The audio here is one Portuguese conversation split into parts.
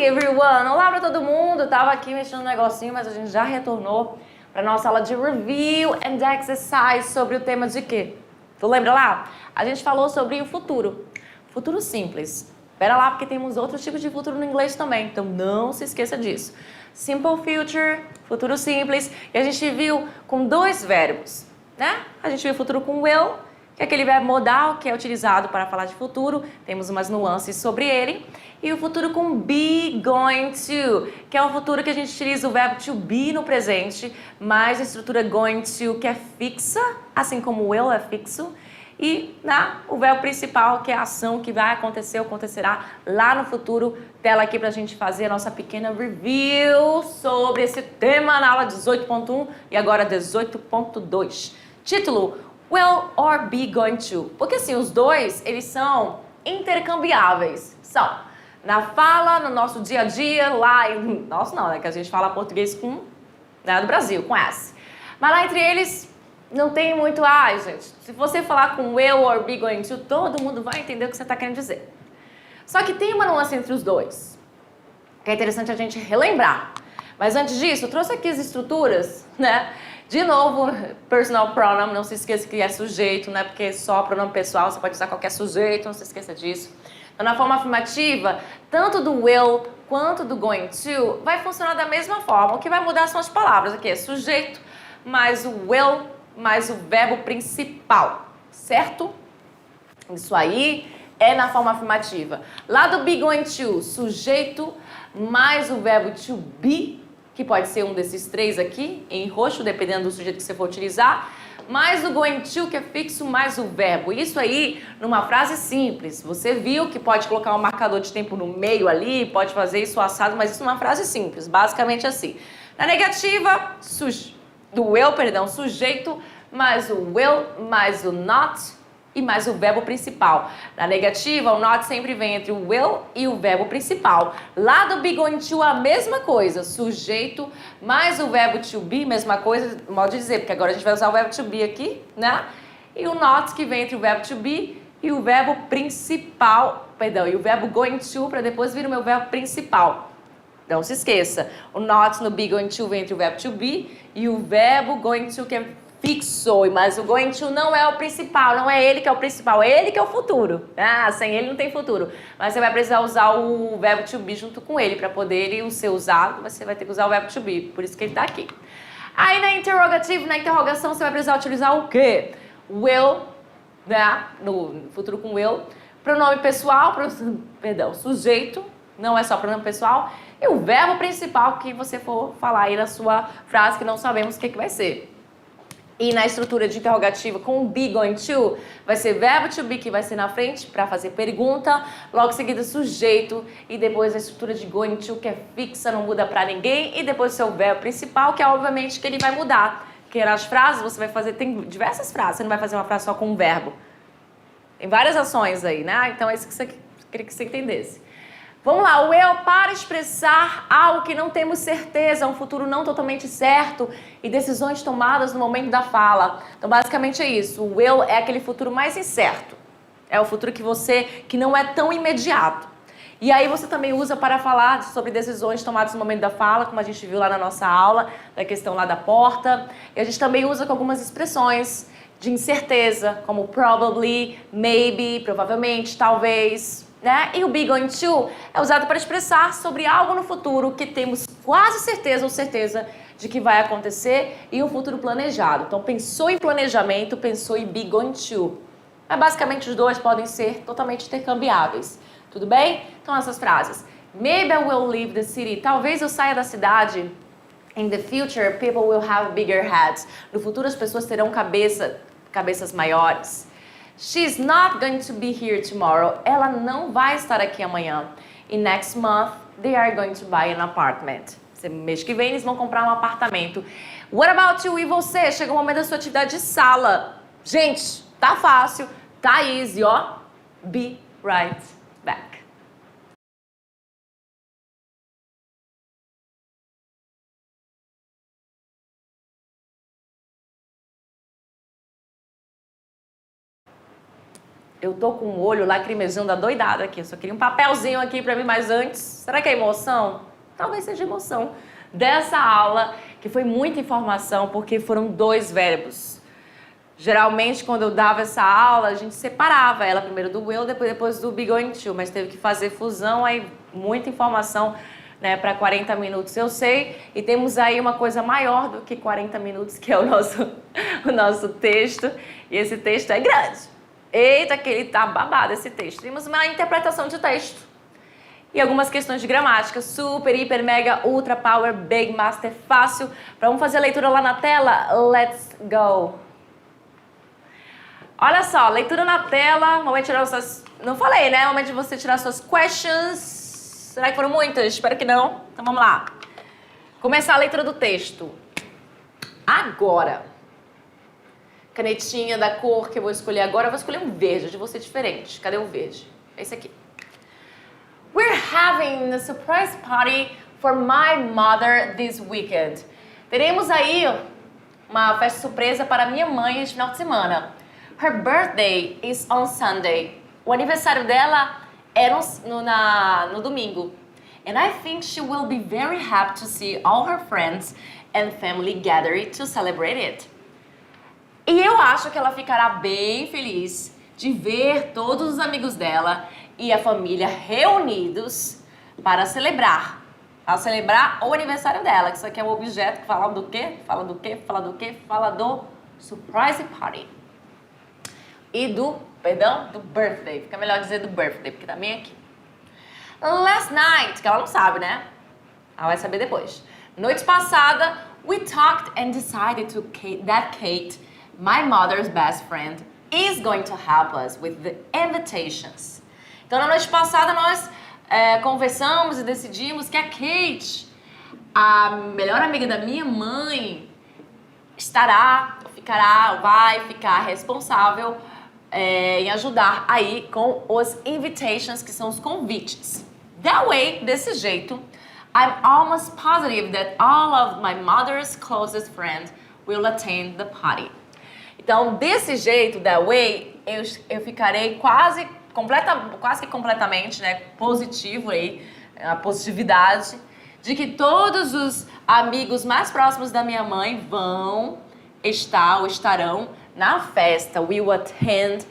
everyone! Olá para todo mundo! Tava aqui mexendo no negocinho, mas a gente já retornou para nossa aula de Review and Exercise sobre o tema de quê? Tu lembra lá? A gente falou sobre o futuro. Futuro simples. Espera lá, porque temos outros tipos de futuro no inglês também, então não se esqueça disso. Simple future, futuro simples, e a gente viu com dois verbos, né? A gente viu o futuro com will, que é aquele verbo modal que é utilizado para falar de futuro, temos umas nuances sobre ele, e o futuro com be, going to, que é o futuro que a gente utiliza o verbo to be no presente, mais a estrutura going to, que é fixa, assim como will é fixo, e o verbo principal, que é a ação que vai acontecer ou acontecerá lá no futuro. Tela aqui para a gente fazer a nossa pequena review sobre esse tema na aula 18.1 e agora 18.2. Título: Will or be going to? Porque assim, os dois, eles são intercambiáveis. São na fala, no nosso dia a dia, lá em... Nossa, não, né? Que a gente fala português com... né, do Brasil, com S. Mas lá entre eles... não tem muito, gente, se você falar com will or be going to, todo mundo vai entender o que você está querendo dizer. Só que tem uma nuance entre os dois, que é interessante a gente relembrar. Mas antes disso, eu trouxe aqui as estruturas, né? De novo, personal pronoun, não se esqueça que é sujeito, né? Porque é só pronome pessoal, você pode usar qualquer sujeito, não se esqueça disso. Então, na forma afirmativa, tanto do will quanto do going to vai funcionar da mesma forma. O que vai mudar são as palavras aqui, é sujeito mais o will mais o verbo principal, certo? Isso aí é na forma afirmativa. Lá do be going to, sujeito mais o verbo to be, que pode ser um desses três aqui, em roxo, dependendo do sujeito que você for utilizar, mais o going to, que é fixo, mais o verbo. Isso aí, numa frase simples. Você viu que pode colocar um marcador de tempo no meio ali, pode fazer isso assado, mas isso numa frase simples, basicamente assim. Na negativa, sujeito, mais o will, mais o not e mais o verbo principal. Na negativa, o not sempre vem entre o will e o verbo principal. Lá do be going to, a mesma coisa, sujeito mais o verbo to be, mesma coisa, modo de dizer, porque agora a gente vai usar o verbo to be aqui, né? E o not que vem entre o verbo to be e o verbo principal, e o verbo going to, para depois vir o meu verbo principal. Não se esqueça, o not no be going to vem entre o verbo to be e o verbo going to, que é fixo, mas o going to não é o principal, não é ele que é o principal, é ele que é o futuro. Sem ele não tem futuro. Mas você vai precisar usar o verbo to be junto com ele, para poder ele ser usado, você vai ter que usar o verbo to be, por isso que ele está aqui. Aí na interrogativo, na interrogação, você vai precisar utilizar o quê? Will, né? No futuro com will, pronome pessoal, sujeito, não é só pronome pessoal, e o verbo principal que você for falar aí na sua frase, que não sabemos o que vai ser. E na estrutura de interrogativa com be going to, vai ser verbo to be que vai ser na frente para fazer pergunta, logo em seguida sujeito e depois a estrutura de going to que é fixa, não muda para ninguém, e depois o seu verbo principal, que é obviamente que ele vai mudar. Porque nas frases você vai fazer, tem diversas frases, você não vai fazer uma frase só com um verbo. Tem várias ações aí, né? Então é isso que eu queria que você entendesse. Vamos lá, o will para expressar algo que não temos certeza, um futuro não totalmente certo e decisões tomadas no momento da fala. Então, basicamente é isso. O will é aquele futuro mais incerto. É o futuro que não é tão imediato. E aí você também usa para falar sobre decisões tomadas no momento da fala, como a gente viu lá na nossa aula, da questão lá da porta. E a gente também usa com algumas expressões de incerteza, como probably, maybe, provavelmente, talvez, né? E o be going to é usado para expressar sobre algo no futuro que temos quase certeza ou certeza de que vai acontecer e um futuro planejado. Então, pensou em planejamento, pensou em be going to. Mas, basicamente, os dois podem ser totalmente intercambiáveis. Tudo bem? Então, essas frases. Maybe I will leave the city. Talvez eu saia da cidade. In the future, people will have bigger heads. No futuro, as pessoas terão cabeças maiores. She's not going to be here tomorrow. Ela não vai estar aqui amanhã. E next month, they are going to buy an apartment. Mês que vem, eles vão comprar um apartamento. What about you? E você? Chegou o momento da sua atividade de sala. Gente, tá fácil, tá easy, ó. Be right back. Eu tô com o olho lacrimejando da doidada aqui. Eu só queria um papelzinho aqui pra mim, mas antes... Será que é emoção? Talvez seja emoção. Dessa aula, que foi muita informação, porque foram 2 verbos. Geralmente, quando eu dava essa aula, a gente separava ela primeiro do will, depois do be going to, mas teve que fazer fusão, aí muita informação, né, para 40 minutos, eu sei. E temos aí uma coisa maior do que 40 minutos, que é o nosso texto. E esse texto é grande. Eita, que ele tá babado, esse texto. Temos uma interpretação de texto. E algumas questões de gramática, super, hiper, mega, ultra, power, big, master, fácil. Vamos fazer a leitura lá na tela? Let's go! Olha só, leitura na tela, momento de tirar suas... Não falei, né? Momento de você tirar suas questions. Será que foram muitas? Espero que não. Então vamos lá. Começar a leitura do texto. Agora. Canetinha da cor que eu vou escolher agora. Eu vou escolher um verde, de você diferente. Cadê o verde? Esse aqui. We're having a surprise party for my mother this weekend. Teremos aí uma festa surpresa para minha mãe este final de semana. Her birthday is on Sunday. O aniversário dela é no domingo. And I think she will be very happy to see all her friends and family gathering to celebrate it. E eu acho que ela ficará bem feliz de ver todos os amigos dela e a família reunidos para celebrar. Para celebrar o aniversário dela. Que isso aqui é um objeto que fala do quê? Fala do quê? Fala do quê? Fala do surprise party. E do birthday. Fica melhor dizer do birthday, porque também é aqui. Last night, que ela não sabe, né? Ela vai saber depois. Noite passada, we talked and decided that Kate, my mother's best friend, is going to help us with the invitations. Então, na noite passada, nós conversamos e decidimos que a Kate, a melhor amiga da minha mãe, vai ficar responsável em ajudar aí com os invitations, que são os convites. That way, desse jeito, I'm almost positive that all of my mother's closest friends will attend the party. Então, desse jeito, that way, eu ficarei quase que completamente, né, positivo aí, a positividade de que todos os amigos mais próximos da minha mãe vão estar ou estarão na festa. Will attend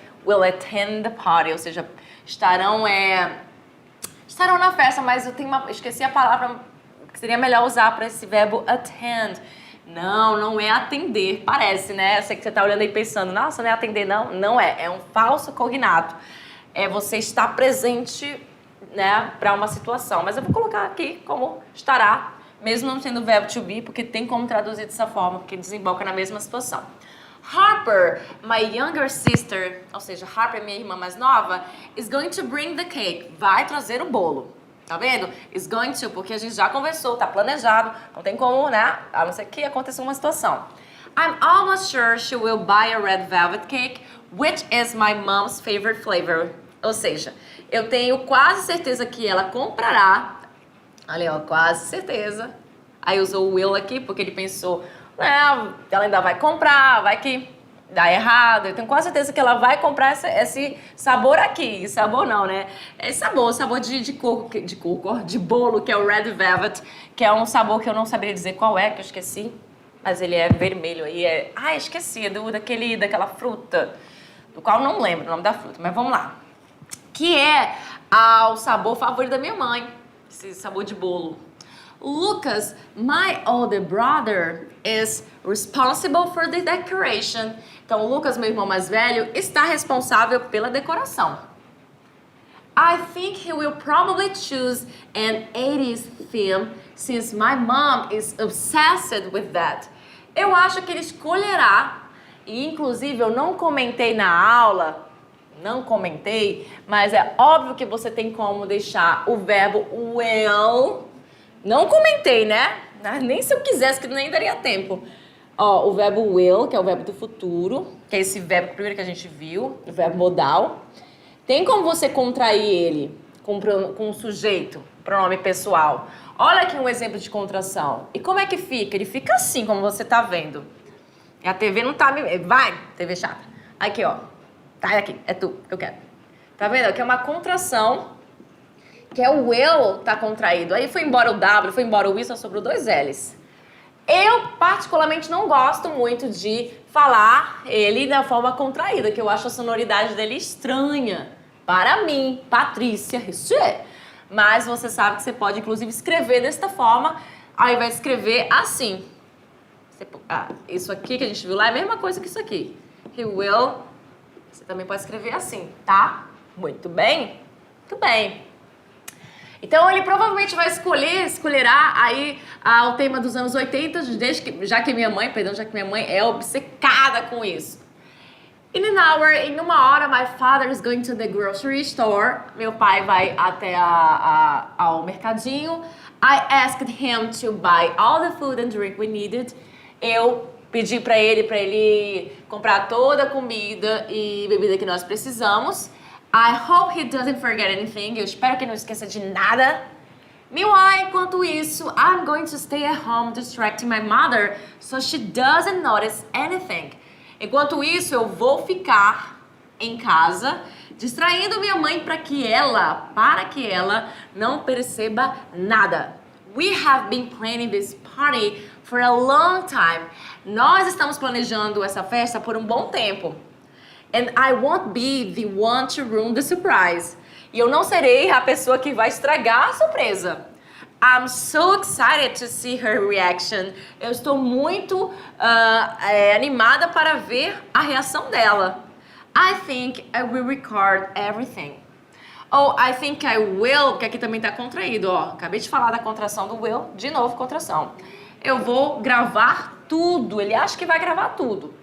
the party, ou seja, estarão na festa, mas esqueci a palavra que seria melhor usar para esse verbo attend. Não é atender, parece, né? Eu sei que você está olhando aí pensando, nossa, não é atender, não. Não é um falso cognato. É você estar presente, né, para uma situação. Mas eu vou colocar aqui como estará, mesmo não sendo o verbo to be, porque tem como traduzir dessa forma, porque desemboca na mesma situação. Harper, my younger sister, ou seja, Harper, minha irmã mais nova, is going to bring the cake. Vai trazer o bolo. Tá vendo? Is going to, porque a gente já conversou, tá planejado, não tem como, né? A não ser que aconteça uma situação. I'm almost sure she will buy a red velvet cake, which is my mom's favorite flavor. Ou seja, eu tenho quase certeza que ela comprará. Olha, ó, quase certeza. Aí usou o will aqui, porque ele pensou, ela ainda vai comprar, vai que dá errado. Eu tenho quase certeza que ela vai comprar esse sabor aqui. Sabor não, né? É sabor de bolo, que é o red velvet, que é um sabor que eu não saberia dizer qual é, que eu esqueci. Mas ele é vermelho aí. Esqueci, daquela fruta, do qual não lembro o nome da fruta, mas vamos lá. Que é o sabor favorito da minha mãe, esse sabor de bolo. Lucas, my older brother, is responsible for the decoration. Então, o Lucas, meu irmão mais velho, está responsável pela decoração. I think he will probably choose an 80s theme, since my mom is obsessed with that. Eu acho que ele escolherá, e inclusive eu não comentei na aula, mas é óbvio que você tem como deixar o verbo will. Não comentei, né? Nem se eu quisesse, que nem daria tempo. Ó, o verbo will, que é o verbo do futuro, que é esse verbo primeiro que a gente viu, o verbo modal. Tem como você contrair ele com um sujeito, pronome pessoal. Olha aqui um exemplo de contração. E como é que fica? Ele fica assim, como você tá vendo. A TV não tá... Vai, TV chata. Aqui, ó. Sai daqui, é tu que eu quero. Tá vendo? Que é uma contração, que é o will tá contraído. Aí foi embora o W, foi embora o I, só sobrou 2 L's. Eu, particularmente, não gosto muito de falar ele da forma contraída, que eu acho a sonoridade dele estranha. Para mim, Patrícia Richer. Mas você sabe que você pode, inclusive, escrever desta forma, ao invés de escrever assim. Isso aqui que a gente viu lá é a mesma coisa que isso aqui. He will. Você também pode escrever assim, tá? Muito bem? Muito bem. Então, ele provavelmente vai escolherá aí o tema dos anos 80, já que minha mãe é obcecada com isso. In an hour, em uma hora, my father is going to the grocery store. Meu pai vai até ao mercadinho. I asked him to buy all the food and drink we needed. Eu pedi para ele comprar toda a comida e bebida que nós precisamos. I hope he doesn't forget anything. Eu espero que ele não esqueça de nada. Meanwhile, enquanto isso, I'm going to stay at home distracting my mother so she doesn't notice anything. Enquanto isso, eu vou ficar em casa distraindo minha mãe para que ela não perceba nada. We have been planning this party for a long time. Nós estamos planejando essa festa por um bom tempo. And I won't be the one to ruin the surprise. E eu não serei a pessoa que vai estragar a surpresa. I'm so excited to see her reaction. Eu estou muito animada para ver a reação dela. I think I will record everything. Oh, I think I will, que aqui também está contraído, ó. Acabei de falar da contração do will, de novo contração. Eu vou gravar tudo. Ele acha que vai gravar tudo.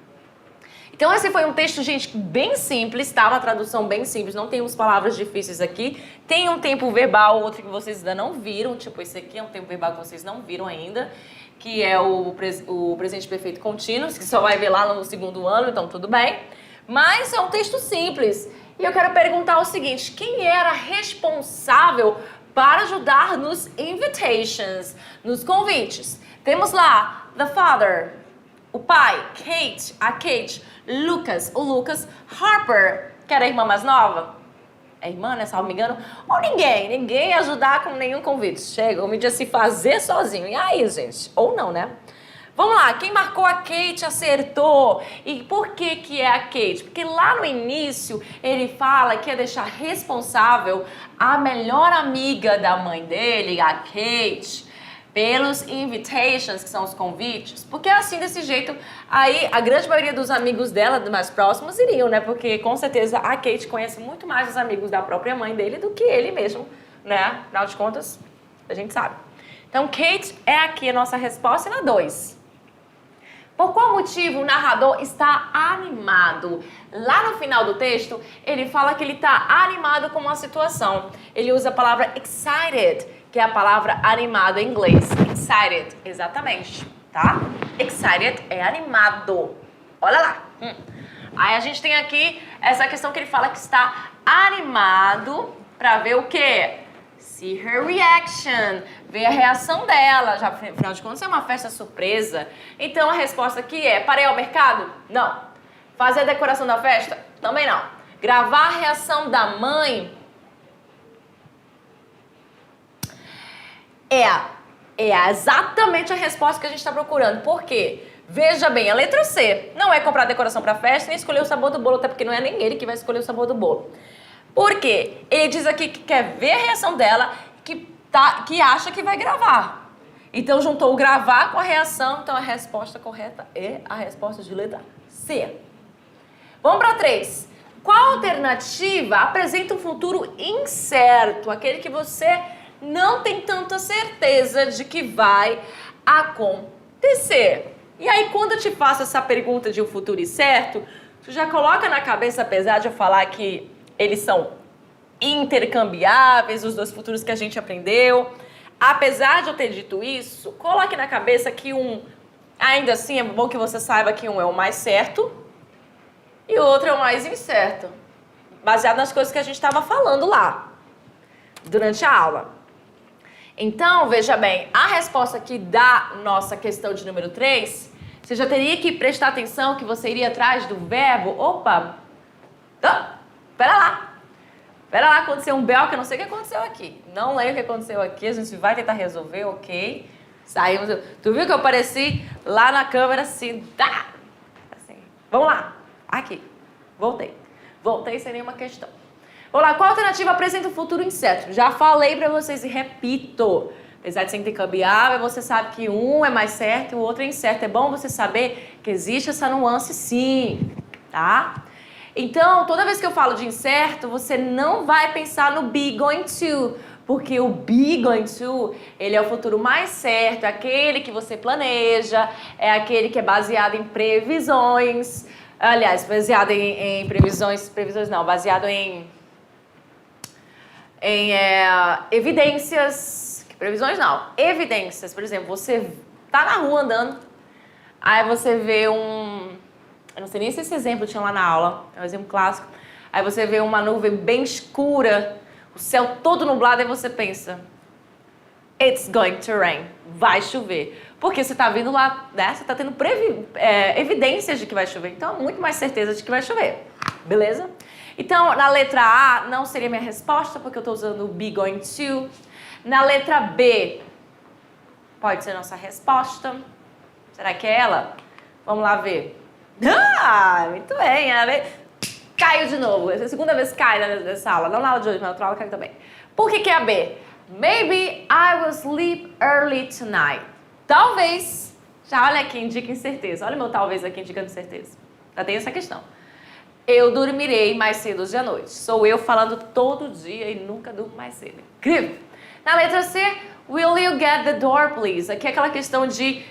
Então esse foi um texto, gente, bem simples, tá? Uma tradução bem simples, não temos palavras difíceis aqui. Tem um tempo verbal, outro que vocês ainda não viram, tipo esse aqui é um tempo verbal que vocês não viram ainda, que é o presente perfeito contínuo, que só vai ver lá no segundo ano, então tudo bem. Mas é um texto simples. E eu quero perguntar o seguinte, quem era responsável para ajudar nos invitations, nos convites? Temos lá, the father, o pai, a Kate, Lucas, o Lucas, Harper, que era a irmã mais nova. É irmã, né? Se não me engano. Ou ninguém ajudar com nenhum convite. Chega, o mídia se fazer sozinho. E aí, gente? Ou não, né? Vamos lá, quem marcou a Kate acertou. E por que é a Kate? Porque lá no início ele fala que ia deixar responsável a melhor amiga da mãe dele, a Kate, pelos invitations, que são os convites, porque assim, desse jeito, aí a grande maioria dos amigos dela, mais próximos, iriam, né? Porque com certeza a Kate conhece muito mais os amigos da própria mãe dele do que ele mesmo, né? Afinal de contas, a gente sabe. Então, Kate é aqui a nossa resposta na 2. Por qual motivo o narrador está animado? Lá no final do texto, ele fala que ele está animado com uma situação. Ele usa a palavra excited, que é a palavra animado em inglês. Excited, exatamente, tá? Excited é animado. Olha lá. Aí a gente tem aqui essa questão que ele fala que está animado para ver o quê? See her reaction. Ver a reação dela. Já, afinal de contas, é uma festa surpresa. Então a resposta aqui é: para ir ao mercado? Não. Fazer a decoração da festa? Também não. Gravar a reação da mãe? É exatamente a resposta que a gente está procurando. Por quê? Veja bem, a letra C não é comprar decoração para festa nem escolher o sabor do bolo, até porque não é nem ele que vai escolher o sabor do bolo. Por quê? Ele diz aqui que quer ver a reação dela, que acha que vai gravar. Então juntou o gravar com a reação, então a resposta correta é a resposta de letra C. Vamos para 3. Qual alternativa apresenta um futuro incerto? Aquele que você não tem tanta certeza de que vai acontecer. E aí, quando eu te faço essa pergunta de um futuro incerto, tu já coloca na cabeça, apesar de eu falar que eles são intercambiáveis, os dois futuros que a gente aprendeu. Apesar de eu ter dito isso, coloque na cabeça que ainda assim, é bom que você saiba que um é o mais certo e o outro é o mais incerto. Baseado nas coisas que a gente estava falando lá, durante a aula. Então, veja bem, a resposta aqui da nossa questão de número 3, você já teria que prestar atenção que você iria atrás do verbo, Então, pera lá, aconteceu um BO que eu não sei o que aconteceu aqui. Não lembro o que aconteceu aqui, a gente vai tentar resolver, ok? Saímos. Tu viu que eu apareci lá na câmera assim, tá? Assim. Vamos lá. Aqui. Voltei sem nenhuma questão. Vamos lá, qual alternativa apresenta o futuro incerto? Já falei pra vocês e repito. Apesar de ser intercambiável, você sabe que um é mais certo e o outro é incerto. É bom você saber que existe essa nuance sim, tá? Então, toda vez que eu falo de incerto, você não vai pensar no be going to, porque o be going to, ele é o futuro mais certo, é aquele que você planeja, é aquele que é baseado em previsões, aliás, baseado em previsões não, baseado em evidências. Previsões não, evidências. Por exemplo, você tá na rua andando, aí você vê eu não sei nem se esse exemplo tinha lá na aula, é um exemplo clássico. Aí você vê uma nuvem bem escura, o céu todo nublado, e você pensa, it's going to rain, vai chover. Porque você tá vindo lá, né? Você tá tendo evidências de que vai chover, então muito mais certeza de que vai chover, beleza? Então, na letra A, não seria minha resposta, porque eu tô usando o be going to. Na letra B, pode ser nossa resposta. Será que é ela? Vamos lá ver. Ah, muito bem. Caiu de novo. Essa é a segunda vez que cai nessa aula. Não na aula de hoje, mas na outra aula caiu também. Por que é a B? Maybe I will sleep early tonight. Talvez. Já olha aqui, indica incerteza. Olha o meu talvez aqui indicando incerteza. Já tem essa questão. Eu dormirei mais cedo hoje à noite. Sou eu falando todo dia e nunca durmo mais cedo. Incrível. Na letra C, will you get the door, please? Aqui é aquela questão de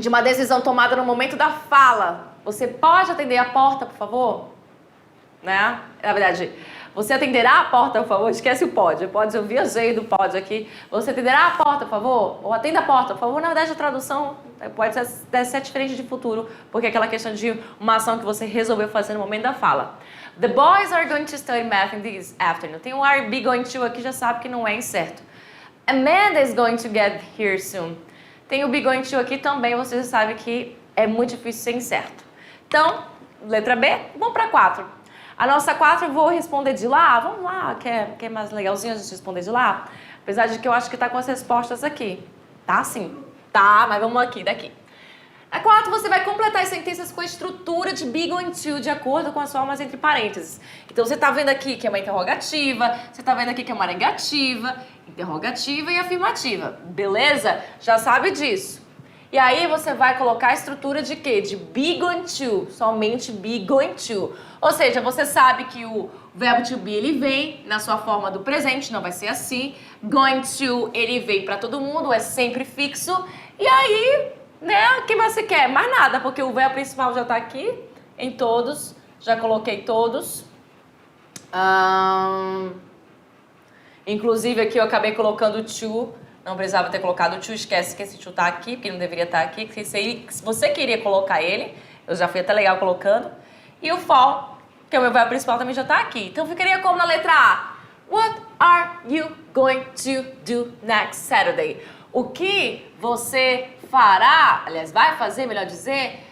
uma decisão tomada no momento da fala. Você pode atender a porta, por favor? Né? Na verdade, você atenderá a porta, por favor? Esquece o pode. Eu viajei do pode aqui. Você atenderá a porta, por favor? Ou atenda a porta, por favor? Na verdade, a tradução pode ser diferente de futuro, porque é aquela questão de uma ação que você resolveu fazer no momento da fala. The boys are going to study math in this afternoon. Tem um are be going to aqui, já sabe que não é incerto. Amanda is going to get here soon. Tem o be going to aqui também, você já sabe que é muito difícil ser incerto. Então, letra B, vamos para 4. A nossa 4 eu vou responder de lá. Vamos lá, que é mais legalzinho a gente responder de lá? Apesar de que eu acho que tá com as respostas aqui. Tá sim. Tá, mas vamos aqui, daqui. A 4, você vai completar as sentenças com a estrutura de be going to, de acordo com as formas entre parênteses. Então, você tá vendo aqui que é uma interrogativa, você tá vendo aqui que é uma negativa, interrogativa e afirmativa. Beleza? Já sabe disso. E aí, você vai colocar a estrutura de quê? De be going to, somente be going to. Ou seja, você sabe que o verbo to be, ele vem na sua forma do presente, não vai ser assim. Going to, ele vem para todo mundo, é sempre fixo. E aí, né, o que você quer? Mais nada, porque o verbo principal já tá aqui, em todos. Já coloquei todos. Inclusive, aqui eu acabei colocando to. Não precisava ter colocado o to, esquece que esse to tá aqui, porque não deveria estar aqui. Se você queria colocar ele, eu já fui até legal colocando. E o for, que é o meu verbo principal, também já tá aqui. Então, ficaria como na letra A? What are you going to do next Saturday? O que você fará, aliás, vai fazer, melhor dizer,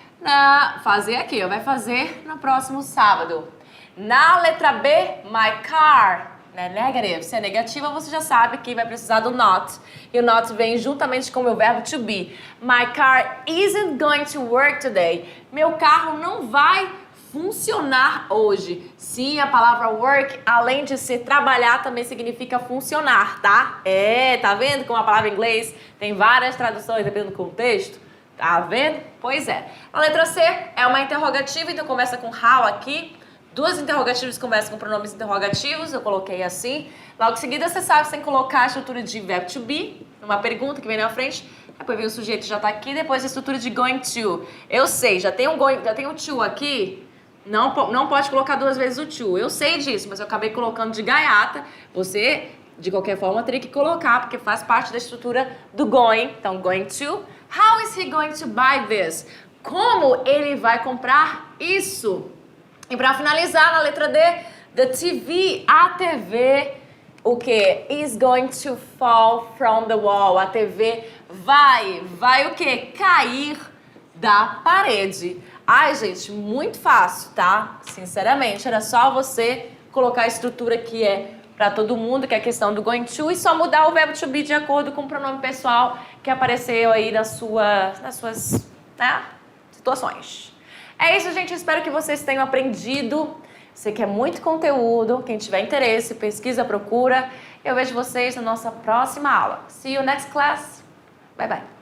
vai fazer no próximo sábado. Na letra B, my car. Negative. Se é negativa, você já sabe que vai precisar do not. E o not vem juntamente com o meu verbo to be. My car isn't going to work today. Meu carro não vai funcionar hoje. Sim, a palavra work, além de ser trabalhar, também significa funcionar, tá? Tá vendo como a palavra em inglês tem várias traduções dependendo do contexto? Tá vendo? Pois é. A letra C é uma interrogativa, então começa com how aqui. Duas interrogativas começam com pronomes interrogativos, eu coloquei assim. Logo em seguida, você sabe que você tem que colocar a estrutura de verbo to be, numa pergunta que vem na frente. Depois vem o sujeito já tá aqui, depois a estrutura de going to. Eu sei, já tem um to aqui, não pode colocar duas vezes o to. Eu sei disso, mas eu acabei colocando de gaiata. Você, de qualquer forma, teria que colocar, porque faz parte da estrutura do going. Então, going to. How is he going to buy this? Como ele vai comprar isso? E para finalizar, na letra D, the TV, a TV, o que? Is going to fall from the wall. A TV vai o que? Cair da parede. Ai, gente, muito fácil, tá? Sinceramente, era só você colocar a estrutura que é para todo mundo, que é a questão do going to, e só mudar o verbo to be de acordo com o pronome pessoal que apareceu aí nas suas né, situações. É isso, gente. Espero que vocês tenham aprendido. Sei que é muito conteúdo. Quem tiver interesse, pesquisa, procura. Eu vejo vocês na nossa próxima aula. See you next class. Bye, bye.